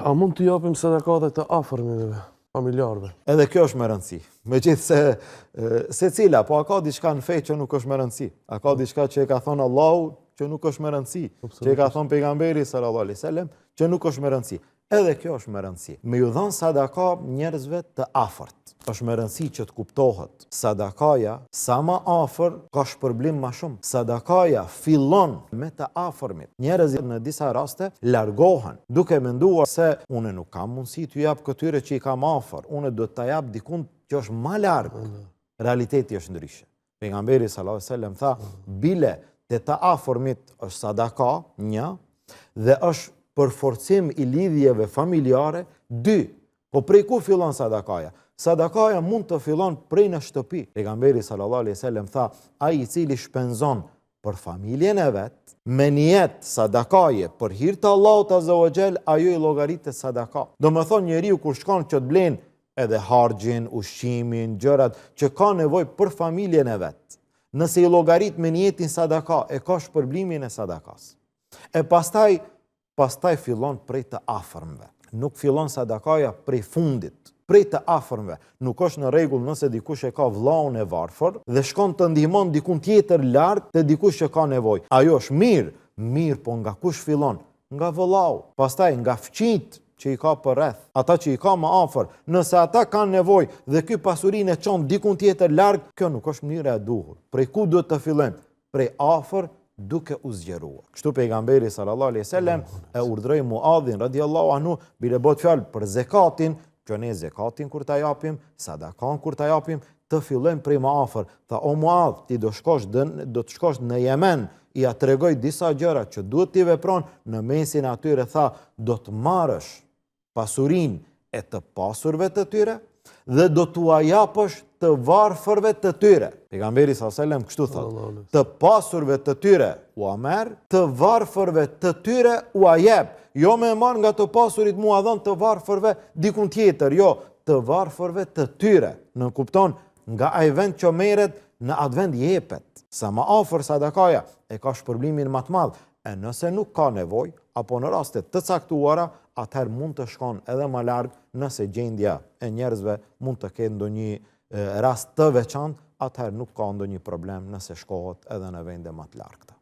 A mund të japim sadakate të afërmit, familjarëve? Edhe kjo është me rëndësi. Megjithse secila, po a ka diçka në fe që nuk është me rëndësi? A ka diçka që e ka thonë Allahu që nuk është me rëndësi? Që e ka thonë pejgamberi sallallahu alaihi wasallam që nuk është me rëndësi? Edhe kjo është me rëndësi. Me ju dhënë sadaka njerëzve të afërt. Është me rëndësi që të kuptohet. Sadakaja sa më afër ka shpërblim më shumë. Sadakaja fillon me të afërmit. Njerëzit në disa raste largohen duke menduar se unë nuk kam mundësi t'ju jap këtyre që i kam afër. Unë do ta jap dikun që është më larg. Realiteti është ndryshe. Pejgamberi sallallahu alajhi wasallam tha, bile te të afërmit është sadaka, një, dhe është përforcim i lidhjeve familjare, dy. Po prej ku fillon sadakaja? Sadakaja mund të fillon prej në shtëpi. Pejgamberi sallallahu alaihi wasallam tha, ai i cili shpenzon për familjen e vet, me niyet sadakaje për hir të Allahut azza wa xal, ajo i llogaritet sadaka. Do të thonë njeriu kur shkon që të blen edhe harxhin, ushqimin, gjërat që ka nevojë për familjen e vet. Nëse i llogarit me niyetin sadaka, e ka shpërblimin e sadakas. E pastaj fillon prej të afërmve. Nuk fillon sadakaja prej fundit, prej të afërmve. Nuk është në rregull nëse dikush e ka vllaun e varfër dhe shkon të ndihmon dikun tjetër larg te dikush që ka nevojë. Ajo është mirë, po nga kush fillon? Nga vllau, pastaj nga fëmijët që i ka për rreth, ata që i ka më afër. Nëse ata kanë nevojë dhe ky pasurinë e çon dikun tjetër larg, kjo nuk është mënyra e duhur. Prej ku duhet të fillojmë? Prej afër, duke u zgjeruar. Kështu pejgamberi sallallahu alaihi wasallam e urdhroi Muadhin radhiyallahu anhu bile bëhet fjalë për zekatin, që ne zekatin kur ta japim, sadakan kur ta japim, të fillojmë prej më afër. Tha, o Muadh, ti do të shkosh në Yemen, i ja tregoj disa gjëra që duhet ti vepron. Në mesin atyre tha, do të marrësh pasurinë e të pasurve të tyre dhe do t'ua japësh të varfërve të tyre. Pejgamberi sallallahu alajhi wasallam kështu thotë, të pasurve të tyre u merr, të varfërve të tyre u jep. Jo me marr nga të pasurit mua dhon të varfërve dikun tjetër, jo, të varfërve të tyre. Në kupton, nga ai vend që merret, në atë vend jepet. Sa më afër sadakaja, e ka shpërblimin më të madh. E nëse nuk ka nevojë, apo në raste të caktuara, atëherë mund të shkon edhe më larg, nëse gjendja e njerëzve mund të ketë ndonjë rast të veçantë, atëherë nuk ka ndonjë problem nëse shkohet edhe në vende më të largta.